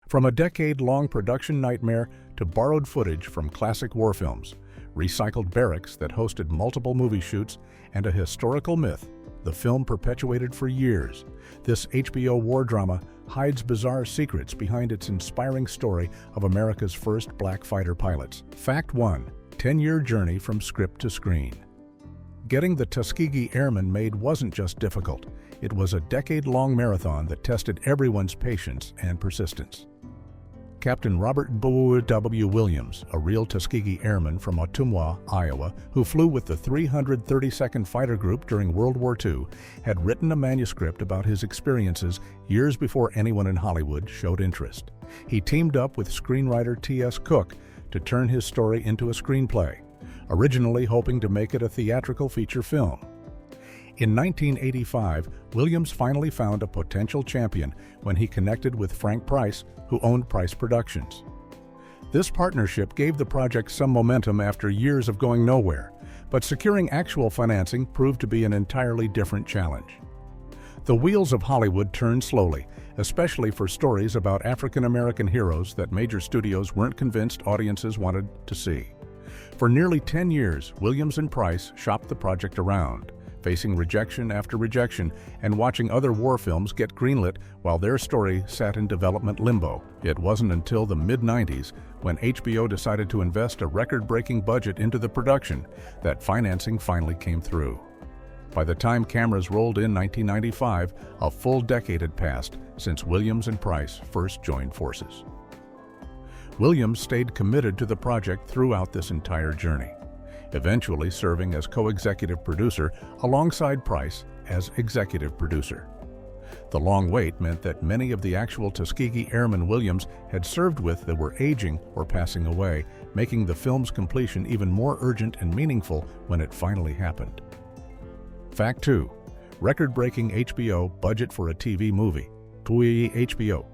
From a decade-long production nightmare to borrowed footage from classic war films, recycled barracks that hosted multiple movie shoots, and a historical myth, the film perpetuated for years, this HBO war drama hides bizarre secrets behind its inspiring story of America's first black fighter pilots. Fact 1. 10-year journey from script to screen. Getting the Tuskegee Airmen made wasn't just difficult. It was a decade-long marathon that tested everyone's patience and persistence. Captain Robert W. Williams, a real Tuskegee Airman from Ottumwa, Iowa, who flew with the 332nd Fighter Group during World War II, had written a manuscript about his experiences years before anyone in Hollywood showed interest. He teamed up with screenwriter T.S. Cook to turn his story into a screenplay, originally hoping to make it a theatrical feature film. In 1985, Williams finally found a potential champion when he connected with Frank Price, who owned Price Productions. This partnership gave the project some momentum after years of going nowhere, but securing actual financing proved to be an entirely different challenge. The wheels of Hollywood turned slowly, especially for stories about African-American heroes that major studios weren't convinced audiences wanted to see. For nearly 10 years, Williams and Price shopped the project around, facing rejection after rejection and watching other war films get greenlit while their story sat in development limbo. It wasn't until the mid-90s, when HBO decided to invest a record-breaking budget into the production, that financing finally came through. By the time cameras rolled in 1995, a full decade had passed since Williams and Price first joined forces. Williams stayed committed to the project throughout this entire journey, eventually serving as co-executive producer alongside Price as executive producer. The long wait meant that many of the actual Tuskegee Airmen Williams had served with that were aging or passing away, making the film's completion even more urgent and meaningful when it finally happened. Fact 2. Record-breaking HBO budget for a TV movie. HBO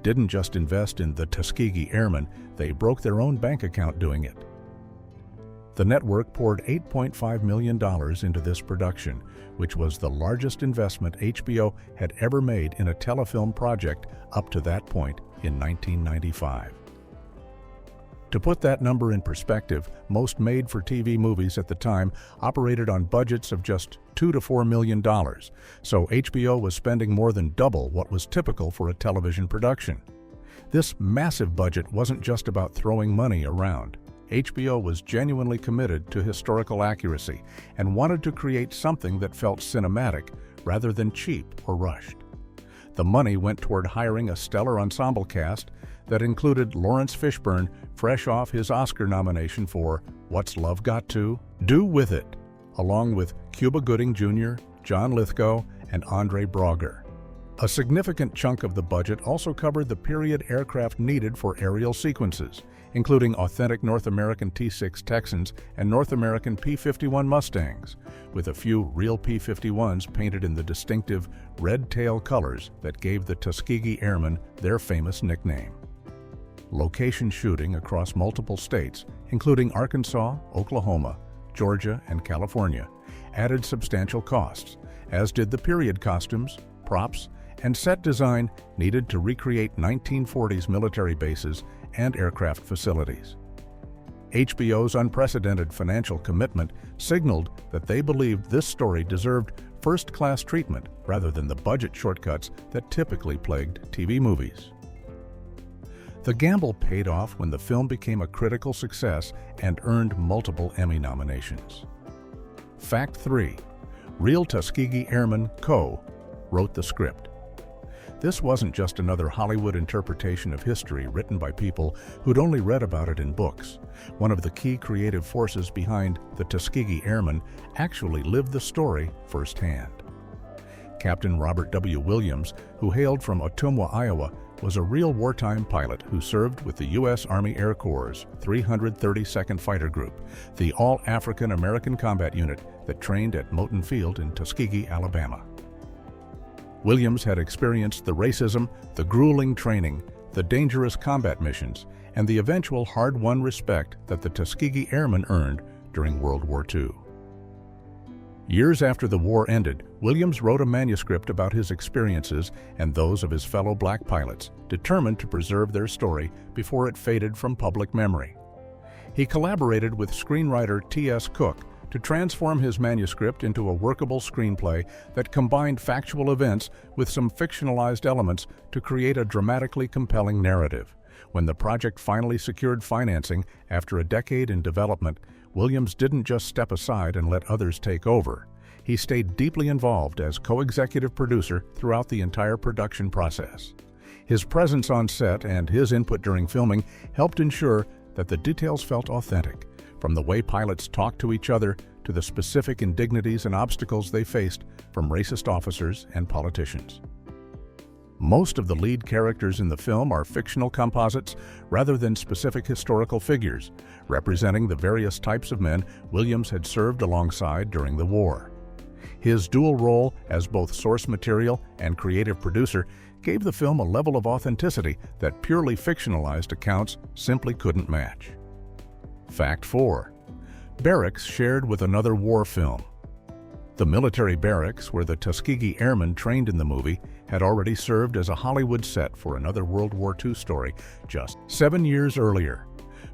didn't just invest in the Tuskegee Airmen, they broke their own bank account doing it. The network poured $8.5 million into this production, which was the largest investment HBO had ever made in a telefilm project up to that point in 1995. To put that number in perspective, most made-for-TV movies at the time operated on budgets of just $2 to $4 million, so HBO was spending more than double what was typical for a television production. This massive budget wasn't just about throwing money around. HBO was genuinely committed to historical accuracy and wanted to create something that felt cinematic rather than cheap or rushed. The money went toward hiring a stellar ensemble cast that included Lawrence Fishburne, fresh off his Oscar nomination for What's Love Got to Do With It, along with Cuba Gooding Jr., John Lithgow, and Andre Braugher. A significant chunk of the budget also covered the period aircraft needed for aerial sequences, including authentic North American T-6 Texans and North American P-51 Mustangs, with a few real P-51s painted in the distinctive red tail colors that gave the Tuskegee Airmen their famous nickname. Location shooting across multiple states, including Arkansas, Oklahoma, Georgia, and California, added substantial costs, as did the period costumes, props, and set design needed to recreate 1940s military bases and aircraft facilities. HBO's unprecedented financial commitment signaled that they believed this story deserved first-class treatment rather than the budget shortcuts that typically plagued TV movies. The gamble paid off when the film became a critical success and earned multiple Emmy nominations. Fact 3. Real Tuskegee Airmen Co. wrote the script. This wasn't just another Hollywood interpretation of history written by people who'd only read about it in books. One of the key creative forces behind the Tuskegee Airmen actually lived the story firsthand. Captain Robert W. Williams, who hailed from Ottumwa, Iowa, was a real wartime pilot who served with the U.S. Army Air Corps' 332nd Fighter Group, the all-African American combat unit that trained at Moton Field in Tuskegee, Alabama. Williams had experienced the racism, the grueling training, the dangerous combat missions, and the eventual hard-won respect that the Tuskegee Airmen earned during World War II. Years after the war ended, Williams wrote a manuscript about his experiences and those of his fellow black pilots, determined to preserve their story before it faded from public memory. He collaborated with screenwriter T.S. Cook to transform his manuscript into a workable screenplay that combined factual events with some fictionalized elements to create a dramatically compelling narrative. When the project finally secured financing after a decade in development, Williams didn't just step aside and let others take over. He stayed deeply involved as co-executive producer throughout the entire production process. His presence on set and his input during filming helped ensure that the details felt authentic, from the way pilots talked to each other to the specific indignities and obstacles they faced from racist officers and politicians. Most of the lead characters in the film are fictional composites rather than specific historical figures, representing the various types of men Williams had served alongside during the war. His dual role as both source material and creative producer gave the film a level of authenticity that purely fictionalized accounts simply couldn't match. Fact 4. Barracks shared with another war film. The military barracks where the Tuskegee Airmen trained in the movie had already served as a Hollywood set for another World War II story just 7 years earlier.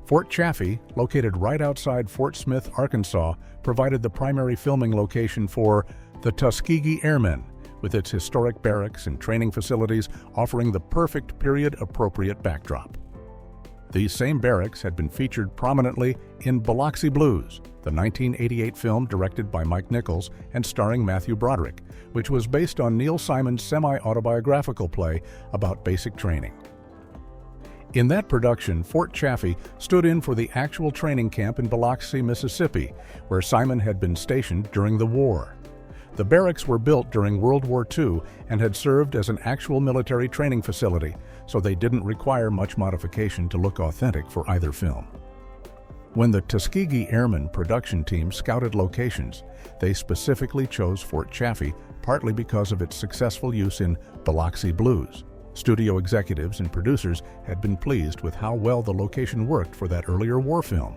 Fort Chaffee, located right outside Fort Smith, Arkansas, provided the primary filming location for the Tuskegee Airmen, with its historic barracks and training facilities offering the perfect period-appropriate backdrop. These same barracks had been featured prominently in Biloxi Blues, the 1988 film directed by Mike Nichols and starring Matthew Broderick, which was based on Neil Simon's semi-autobiographical play about basic training. In that production, Fort Chaffee stood in for the actual training camp in Biloxi, Mississippi, where Simon had been stationed during the war. The barracks were built during World War II and had served as an actual military training facility, so they didn't require much modification to look authentic for either film. When the Tuskegee Airmen production team scouted locations, they specifically chose Fort Chaffee partly because of its successful use in Biloxi Blues. Studio executives and producers had been pleased with how well the location worked for that earlier war film.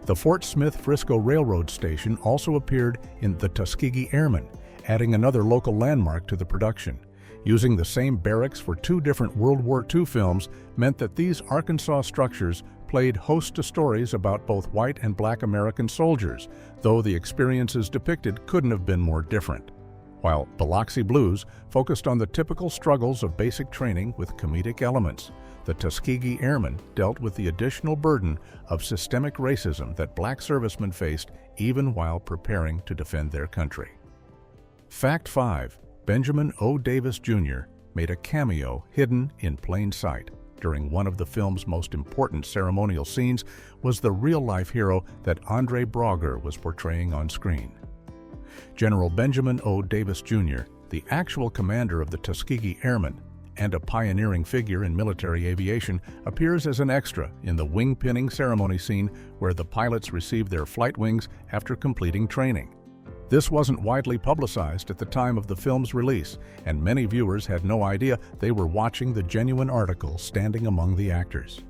The Fort Smith Frisco Railroad Station also appeared in the Tuskegee Airmen, adding another local landmark to the production. Using the same barracks for two different World War II films meant that these Arkansas structures played host to stories about both white and black American soldiers, though the experiences depicted couldn't have been more different. While Biloxi Blues focused on the typical struggles of basic training with comedic elements, the Tuskegee Airmen dealt with the additional burden of systemic racism that black servicemen faced even while preparing to defend their country. Fact 5. Benjamin O. Davis Jr. made a cameo hidden in plain sight. During one of the film's most important ceremonial scenes was the real-life hero that Andre Braugher was portraying on screen. General Benjamin O. Davis Jr., the actual commander of the Tuskegee Airmen and a pioneering figure in military aviation, appears as an extra in the wing pinning ceremony scene where the pilots receive their flight wings after completing training. This wasn't widely publicized at the time of the film's release, and many viewers had no idea they were watching the genuine article standing among the actors.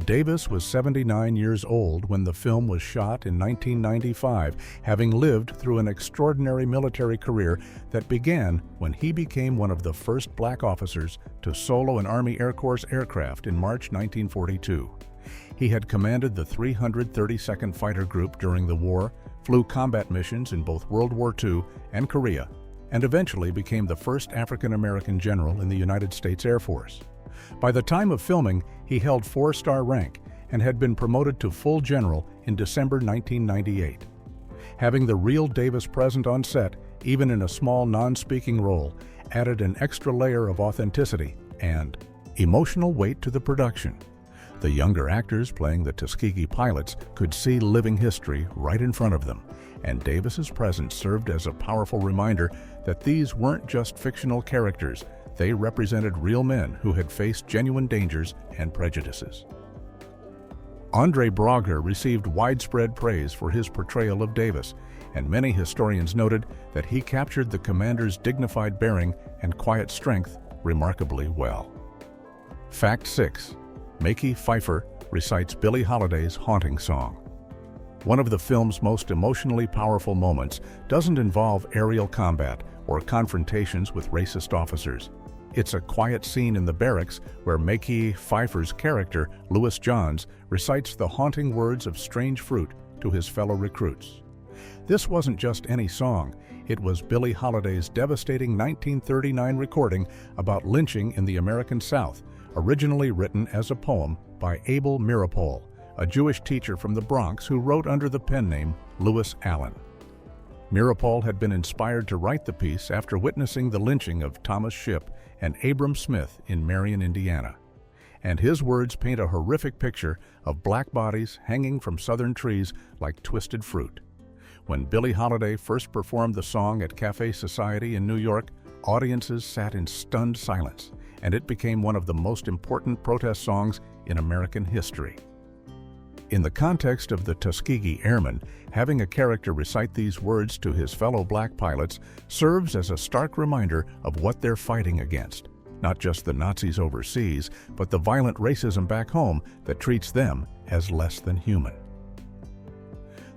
Davis was 79 years old when the film was shot in 1995, having lived through an extraordinary military career that began when he became one of the first black officers to solo an Army Air Corps aircraft in March 1942. He had commanded the 332nd Fighter Group during the war, flew combat missions in both World War II and Korea, and eventually became the first African-American general in the United States Air Force. By the time of filming, he held 4-star rank and had been promoted to full general in December 1998. Having the real Davis present on set, even in a small non-speaking role, added an extra layer of authenticity and emotional weight to the production. The younger actors playing the Tuskegee pilots could see living history right in front of them, and Davis's presence served as a powerful reminder that these weren't just fictional characters. They represented real men who had faced genuine dangers and prejudices. Andre Braugher received widespread praise for his portrayal of Davis, and many historians noted that he captured the commander's dignified bearing and quiet strength remarkably well. Fact 6. Makey Pfeiffer recites Billie Holiday's haunting song. One of the film's most emotionally powerful moments doesn't involve aerial combat or confrontations with racist officers. It's a quiet scene in the barracks where Mekhi Phifer's character, Louis Johns, recites the haunting words of Strange Fruit to his fellow recruits. This wasn't just any song, it was Billie Holiday's devastating 1939 recording about lynching in the American South, originally written as a poem by Abel Meeropol, a Jewish teacher from the Bronx who wrote under the pen name Lewis Allen. Meeropol had been inspired to write the piece after witnessing the lynching of Thomas Shipp and Abram Smith in Marion, Indiana. And his words paint a horrific picture of black bodies hanging from southern trees like twisted fruit. When Billie Holiday first performed the song at Cafe Society in New York, audiences sat in stunned silence, and it became one of the most important protest songs in American history. In the context of the Tuskegee Airmen, having a character recite these words to his fellow black pilots serves as a stark reminder of what they're fighting against. Not just the Nazis overseas, but the violent racism back home that treats them as less than human.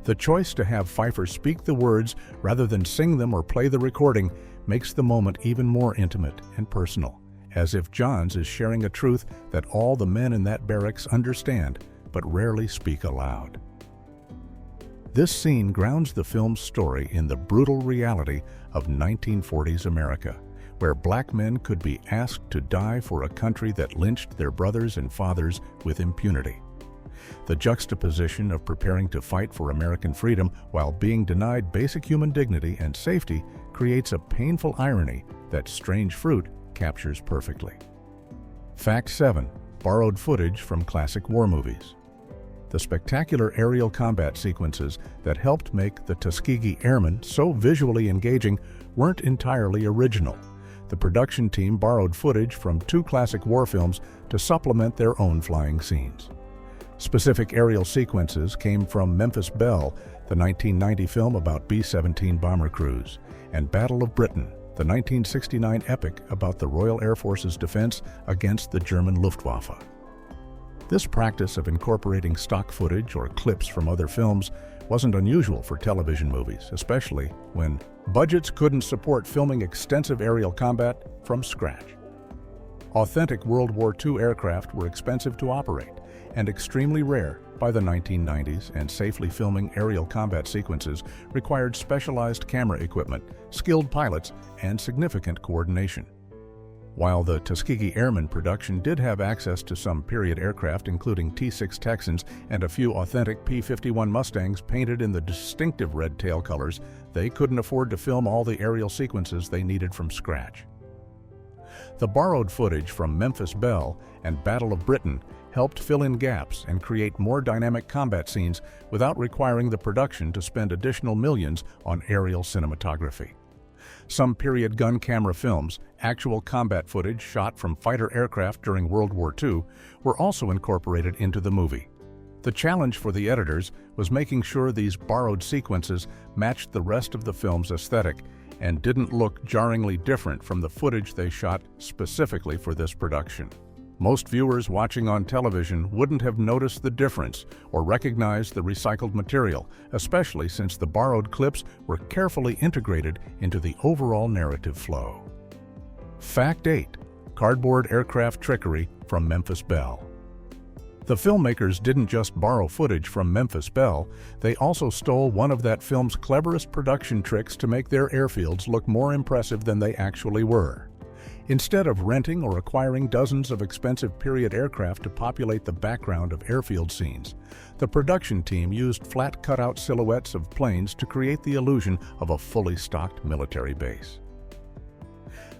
The choice to have Phifer speak the words rather than sing them or play the recording makes the moment even more intimate and personal, as if Johns is sharing a truth that all the men in that barracks understand but rarely speak aloud. This scene grounds the film's story in the brutal reality of 1940s America, where black men could be asked to die for a country that lynched their brothers and fathers with impunity. The juxtaposition of preparing to fight for American freedom while being denied basic human dignity and safety creates a painful irony that Strange Fruit captures perfectly. Fact 7. Borrowed footage from classic war movies. The spectacular aerial combat sequences that helped make the Tuskegee Airmen so visually engaging weren't entirely original. The production team borrowed footage from 2 classic war films to supplement their own flying scenes. Specific aerial sequences came from Memphis Belle, the 1990 film about B-17 bomber crews, and Battle of Britain, the 1969 epic about the Royal Air Force's defense against the German Luftwaffe. This practice of incorporating stock footage or clips from other films wasn't unusual for television movies, especially when budgets couldn't support filming extensive aerial combat from scratch. Authentic World War II aircraft were expensive to operate and extremely rare by the 1990s, and safely filming aerial combat sequences required specialized camera equipment, skilled pilots, and significant coordination. While the Tuskegee Airmen production did have access to some period aircraft including T-6 Texans and a few authentic P-51 Mustangs painted in the distinctive red tail colors, they couldn't afford to film all the aerial sequences they needed from scratch. The borrowed footage from Memphis Belle and Battle of Britain helped fill in gaps and create more dynamic combat scenes without requiring the production to spend additional millions on aerial cinematography. Some period gun camera films, actual combat footage shot from fighter aircraft during World War II, were also incorporated into the movie. The challenge for the editors was making sure these borrowed sequences matched the rest of the film's aesthetic and didn't look jarringly different from the footage they shot specifically for this production. Most viewers watching on television wouldn't have noticed the difference or recognized the recycled material, especially since the borrowed clips were carefully integrated into the overall narrative flow. Fact 8. Cardboard aircraft trickery from Memphis Belle. The filmmakers didn't just borrow footage from Memphis Belle, they also stole one of that film's cleverest production tricks to make their airfields look more impressive than they actually were. Instead of renting or acquiring dozens of expensive period aircraft to populate the background of airfield scenes, the production team used flat cutout silhouettes of planes to create the illusion of a fully stocked military base.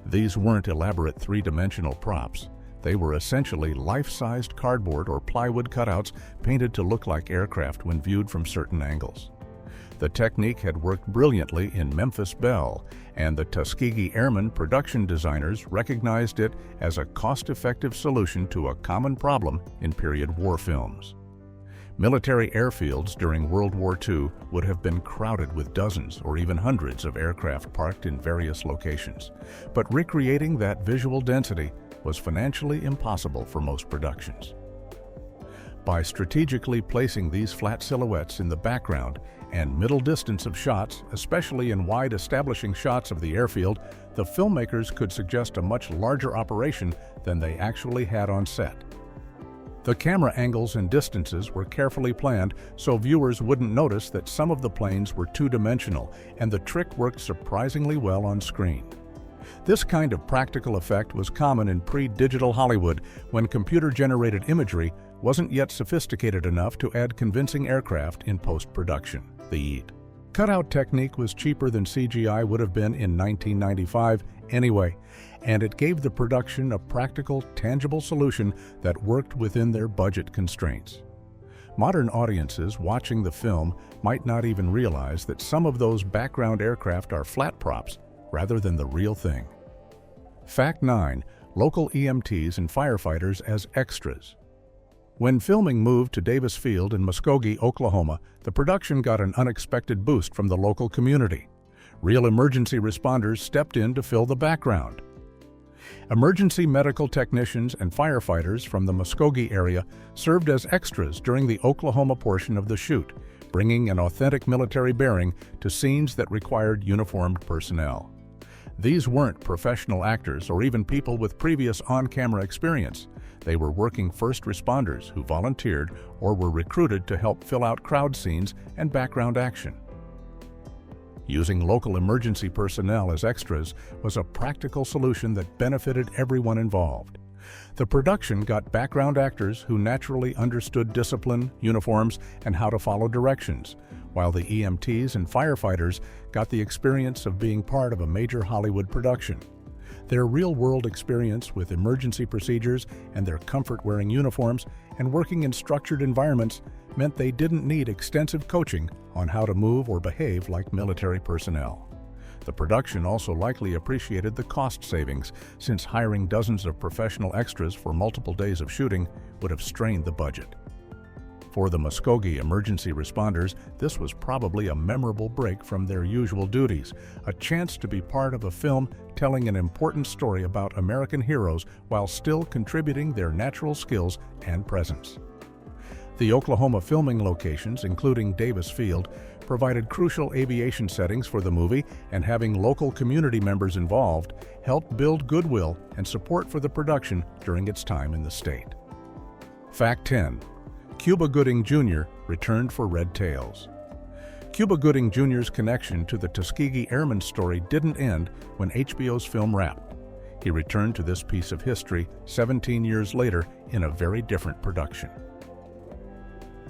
These weren't elaborate three-dimensional props. They were essentially life-sized cardboard or plywood cutouts painted to look like aircraft when viewed from certain angles. The technique had worked brilliantly in Memphis Belle, and the Tuskegee Airmen production designers recognized it as a cost-effective solution to a common problem in period war films. Military airfields during World War II would have been crowded with dozens or even hundreds of aircraft parked in various locations, but recreating that visual density was financially impossible for most productions. By strategically placing these flat silhouettes in the background and middle distance of shots, especially in wide establishing shots of the airfield, the filmmakers could suggest a much larger operation than they actually had on set. The camera angles and distances were carefully planned so viewers wouldn't notice that some of the planes were two-dimensional, and the trick worked surprisingly well on screen. This kind of practical effect was common in pre-digital Hollywood, when computer-generated imagery wasn't yet sophisticated enough to add convincing aircraft in post-production. The cutout technique was cheaper than CGI would have been in 1995 anyway, and it gave the production a practical, tangible solution that worked within their budget constraints. Modern audiences watching the film might not even realize that some of those background aircraft are flat props rather than the real thing. Fact 9. Local EMTs and firefighters as extras. When filming moved to Davis Field in Muskogee, Oklahoma, the production got an unexpected boost from the local community. Real emergency responders stepped in to fill the background. Emergency medical technicians and firefighters from the Muskogee area served as extras during the Oklahoma portion of the shoot, bringing an authentic military bearing to scenes that required uniformed personnel. These weren't professional actors or even people with previous on-camera experience. They were working first responders who volunteered or were recruited to help fill out crowd scenes and background action. Using local emergency personnel as extras was a practical solution that benefited everyone involved. The production got background actors who naturally understood discipline, uniforms, and how to follow directions, while the EMTs and firefighters got the experience of being part of a major Hollywood production. Their real-world experience with emergency procedures and their comfort wearing uniforms and working in structured environments meant they didn't need extensive coaching on how to move or behave like military personnel. The production also likely appreciated the cost savings, since hiring dozens of professional extras for multiple days of shooting would have strained the budget. For the Muskogee emergency responders, this was probably a memorable break from their usual duties, a chance to be part of a film telling an important story about American heroes while still contributing their natural skills and presence. The Oklahoma filming locations, including Davis Field, provided crucial aviation settings for the movie, and having local community members involved helped build goodwill and support for the production during its time in the state. Fact 10. Cuba Gooding Jr. returned for Red Tails. Cuba Gooding Jr.'s connection to the Tuskegee Airmen story didn't end when HBO's film wrapped. He returned to this piece of history 17 years later in a very different production.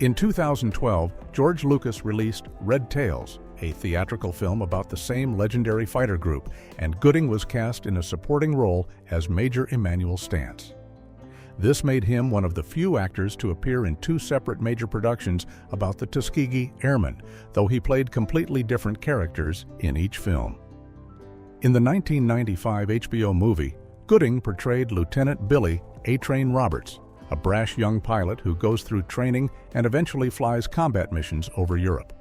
In 2012, George Lucas released Red Tails, a theatrical film about the same legendary fighter group, and Gooding was cast in a supporting role as Major Emmanuel Stantz. This made him one of the few actors to appear in two separate major productions about the Tuskegee Airmen, though he played completely different characters in each film. In the 1995 HBO movie, Gooding portrayed Lieutenant Billy A-Train Roberts, a brash young pilot who goes through training and eventually flies combat missions over Europe.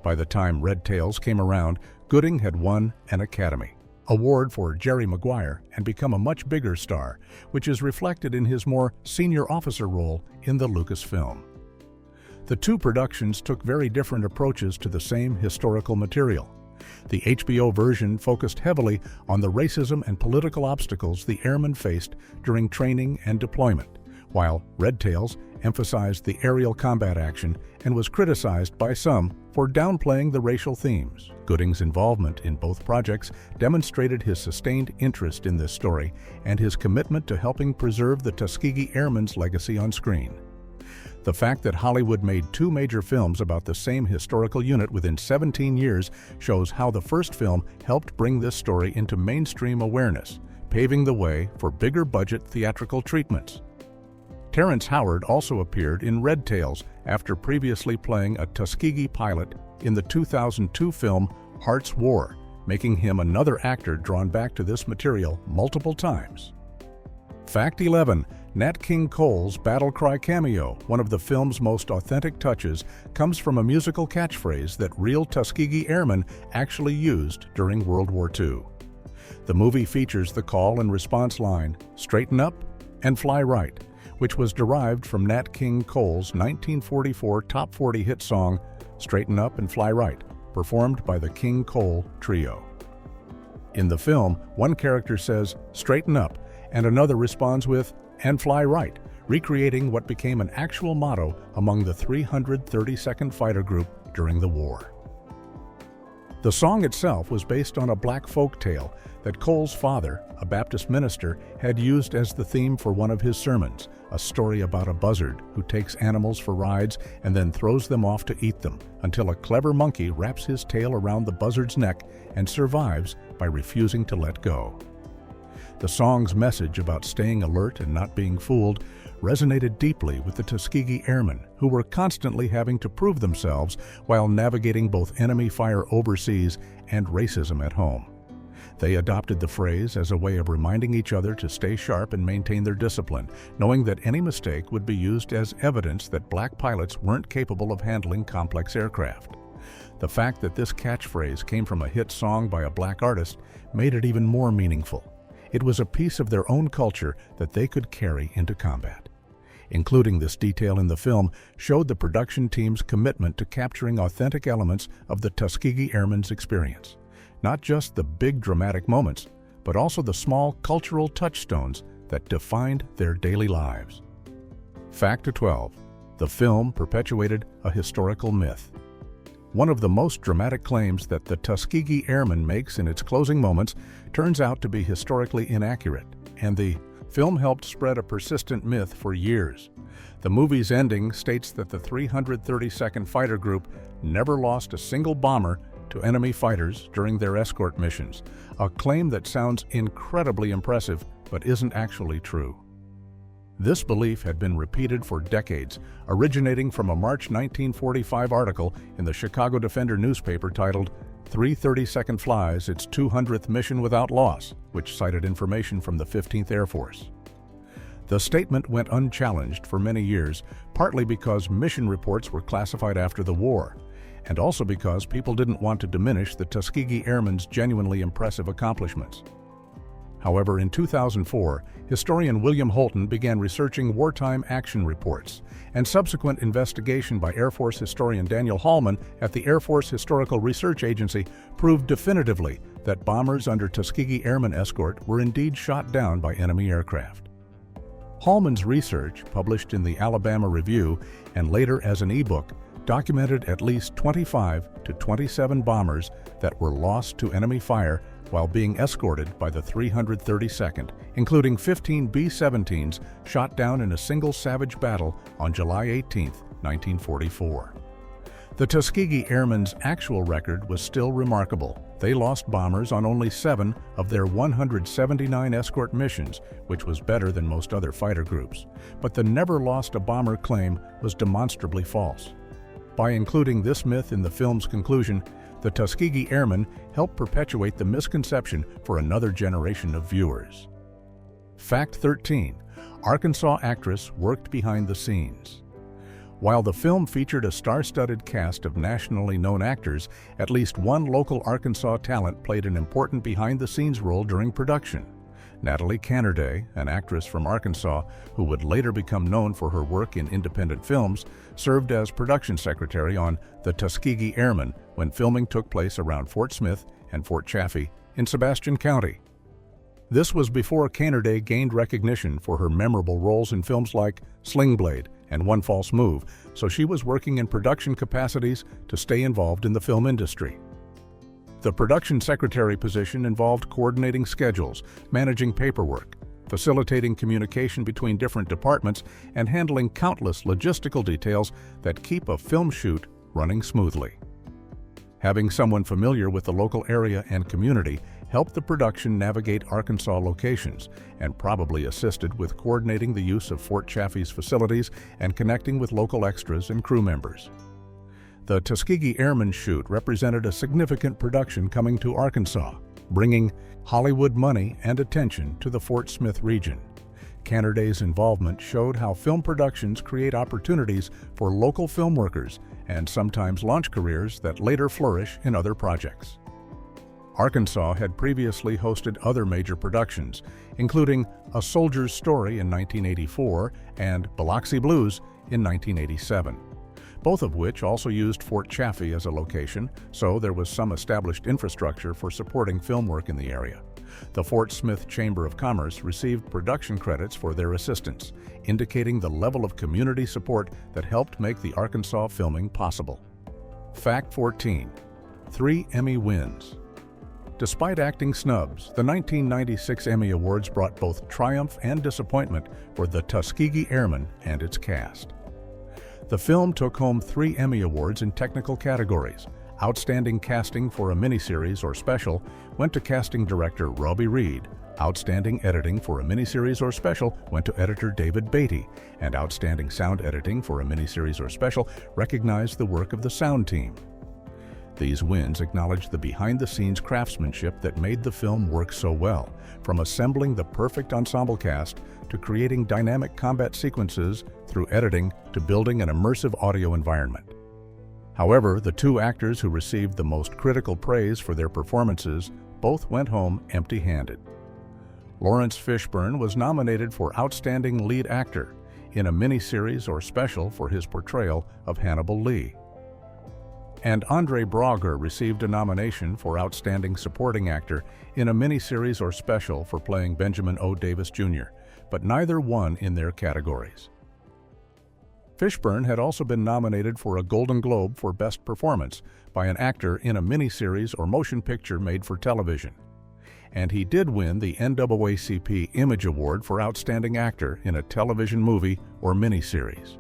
By the time Red Tails came around, Gooding had won an Academy Award for Jerry Maguire and become a much bigger star, which is reflected in his more senior officer role in the Lucasfilm. The two productions took very different approaches to the same historical material. The HBO version focused heavily on the racism and political obstacles the airmen faced during training and deployment, while Red Tails emphasized the aerial combat action and was criticized by some for downplaying the racial themes. Gooding's involvement in both projects demonstrated his sustained interest in this story and his commitment to helping preserve the Tuskegee Airmen's legacy on screen. The fact that Hollywood made two major films about the same historical unit within 17 years shows how the first film helped bring this story into mainstream awareness, paving the way for bigger-budget theatrical treatments. Terrence Howard also appeared in Red Tails after previously playing a Tuskegee pilot in the 2002 film Heart's War, making him another actor drawn back to this material multiple times. Fact 11. Nat King Cole's battle cry cameo, one of the film's most authentic touches, comes from a musical catchphrase that real Tuskegee Airmen actually used during World War II. The movie features the call and response line, "Straighten up and fly right," which was derived from Nat King Cole's 1944 top 40 hit song, Straighten Up and Fly Right, performed by the King Cole Trio. In the film, one character says, "Straighten up," and another responds with, "and fly right," recreating what became an actual motto among the 332nd Fighter Group during the war. The song itself was based on a black folk tale that Cole's father, a Baptist minister, had used as the theme for one of his sermons, a story about a buzzard who takes animals for rides and then throws them off to eat them until a clever monkey wraps his tail around the buzzard's neck and survives by refusing to let go. The song's message about staying alert and not being fooled resonated deeply with the Tuskegee Airmen, who were constantly having to prove themselves while navigating both enemy fire overseas and racism at home. They adopted the phrase as a way of reminding each other to stay sharp and maintain their discipline, knowing that any mistake would be used as evidence that black pilots weren't capable of handling complex aircraft. The fact that this catchphrase came from a hit song by a black artist made it even more meaningful. It was a piece of their own culture that they could carry into combat. Including this detail in the film showed the production team's commitment to capturing authentic elements of the Tuskegee Airmen's experience. Not just the big dramatic moments, but also the small cultural touchstones that defined their daily lives. Fact 12. The film perpetuated a historical myth. One of the most dramatic claims that the Tuskegee Airmen makes in its closing moments turns out to be historically inaccurate, and the film helped spread a persistent myth for years. The movie's ending states that the 332nd Fighter Group never lost a single bomber to enemy fighters during their escort missions, a claim that sounds incredibly impressive but isn't actually true. This belief had been repeated for decades, originating from a March 1945 article in the Chicago Defender newspaper titled 332nd Flies Its 200th Mission Without Loss, which cited information from the 15th Air Force. The statement went unchallenged for many years, partly because mission reports were classified after the war, and also because people didn't want to diminish the Tuskegee Airmen's genuinely impressive accomplishments. However, in 2004, historian William Holton began researching wartime action reports, and subsequent investigation by Air Force historian Daniel Hallman at the Air Force Historical Research Agency proved definitively that bombers under Tuskegee Airmen escort were indeed shot down by enemy aircraft. Hallman's research, published in the Alabama Review and later as an e-book, documented at least 25 to 27 bombers that were lost to enemy fire while being escorted by the 332nd, including 15 B-17s shot down in a single savage battle on July 18, 1944. The Tuskegee Airmen's actual record was still remarkable. They lost bombers on only 7 of their 179 escort missions, which was better than most other fighter groups. But the never lost a bomber claim was demonstrably false. By including this myth in the film's conclusion, the Tuskegee Airmen helped perpetuate the misconception for another generation of viewers. Fact 13. Arkansas actress worked behind the scenes. While the film featured a star-studded cast of nationally known actors, at least one local Arkansas talent played an important behind-the-scenes role during production. Natalie Cannerday, an actress from Arkansas who would later become known for her work in independent films, served as production secretary on the Tuskegee Airmen when filming took place around Fort Smith and Fort Chaffee in Sebastian County. This was before Cannerday gained recognition for her memorable roles in films like Sling Blade and One False Move, so she was working in production capacities to stay involved in the film industry. The production secretary position involved coordinating schedules, managing paperwork, facilitating communication between different departments, and handling countless logistical details that keep a film shoot running smoothly. Having someone familiar with the local area and community helped the production navigate Arkansas locations and probably assisted with coordinating the use of Fort Chaffee's facilities and connecting with local extras and crew members. The Tuskegee Airmen shoot represented a significant production coming to Arkansas, bringing Hollywood money and attention to the Fort Smith region. Cannerday's involvement showed how film productions create opportunities for local film workers and sometimes launch careers that later flourish in other projects. Arkansas had previously hosted other major productions, including A Soldier's Story in 1984 and Biloxi Blues in 1987, both of which also used Fort Chaffee as a location, so there was some established infrastructure for supporting film work in the area. The Fort Smith Chamber of Commerce received production credits for their assistance, indicating the level of community support that helped make the Arkansas filming possible. Fact 14. 3 Emmy wins. Despite acting snubs, the 1996 Emmy Awards brought both triumph and disappointment for the Tuskegee Airmen and its cast. The film took home 3 Emmy Awards in technical categories. Outstanding casting for a miniseries or special went to casting director Robbie Reed. Outstanding editing for a miniseries or special went to editor David Beatty, and outstanding sound editing for a miniseries or special recognized the work of the sound team. These wins acknowledge the behind-the-scenes craftsmanship that made the film work so well, from assembling the perfect ensemble cast to creating dynamic combat sequences through editing to building an immersive audio environment. However, the 2 actors who received the most critical praise for their performances both went home empty-handed. Lawrence Fishburne was nominated for Outstanding Lead Actor in a miniseries or special for his portrayal of Hannibal Lee. And Andre Braugher received a nomination for Outstanding Supporting Actor in a miniseries or special for playing Benjamin O. Davis Jr., but neither won in their categories. Fishburne had also been nominated for a Golden Globe for Best Performance by an actor in a miniseries or motion picture made for television. And he did win the NAACP Image Award for Outstanding Actor in a television movie or miniseries.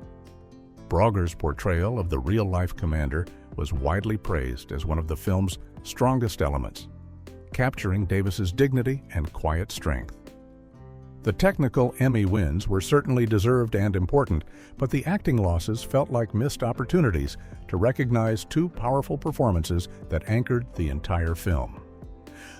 Braugher's portrayal of the real-life commander was widely praised as one of the film's strongest elements, capturing Davis's dignity and quiet strength. The technical Emmy wins were certainly deserved and important, but the acting losses felt like missed opportunities to recognize 2 powerful performances that anchored the entire film.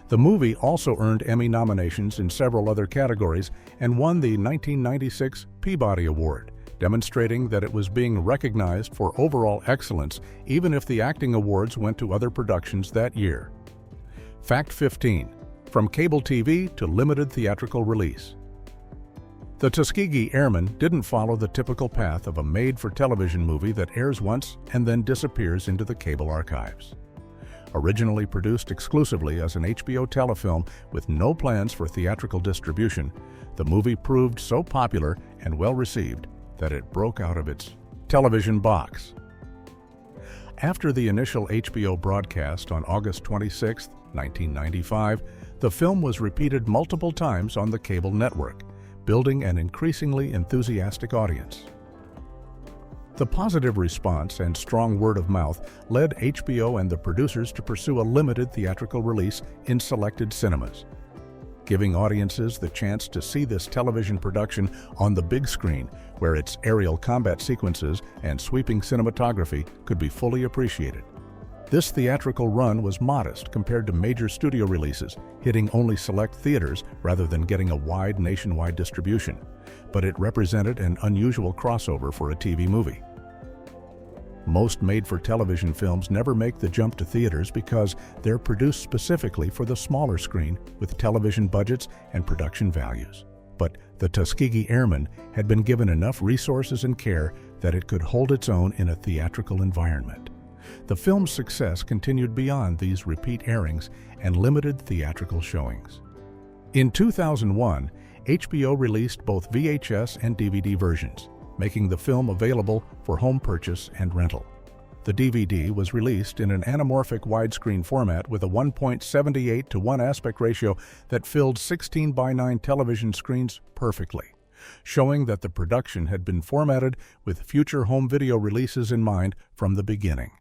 The movie also earned Emmy nominations in several other categories and won the 1996 Peabody Award, demonstrating that it was being recognized for overall excellence even if the acting awards went to other productions that year. Fact 15. From cable TV to limited theatrical release. The Tuskegee Airmen didn't follow the typical path of a made-for-television movie that airs once and then disappears into the cable archives. Originally produced exclusively as an HBO telefilm with no plans for theatrical distribution, the movie proved so popular and well-received that it broke out of its television box. After the initial HBO broadcast on August 26, 1995, the film was repeated multiple times on the cable network, building an increasingly enthusiastic audience. The positive response and strong word of mouth led HBO and the producers to pursue a limited theatrical release in selected cinemas, giving audiences the chance to see this television production on the big screen, where its aerial combat sequences and sweeping cinematography could be fully appreciated. This theatrical run was modest compared to major studio releases, hitting only select theaters rather than getting a wide nationwide distribution, but it represented an unusual crossover for a TV movie. Most made-for-television films never make the jump to theaters because they're produced specifically for the smaller screen with television budgets and production values. But the Tuskegee Airmen had been given enough resources and care that it could hold its own in a theatrical environment. The film's success continued beyond these repeat airings and limited theatrical showings. In 2001, HBO released both VHS and DVD versions, making the film available for home purchase and rental. The DVD was released in an anamorphic widescreen format with a 1.78:1 aspect ratio that filled 16:9 television screens perfectly, showing that the production had been formatted with future home video releases in mind from the beginning.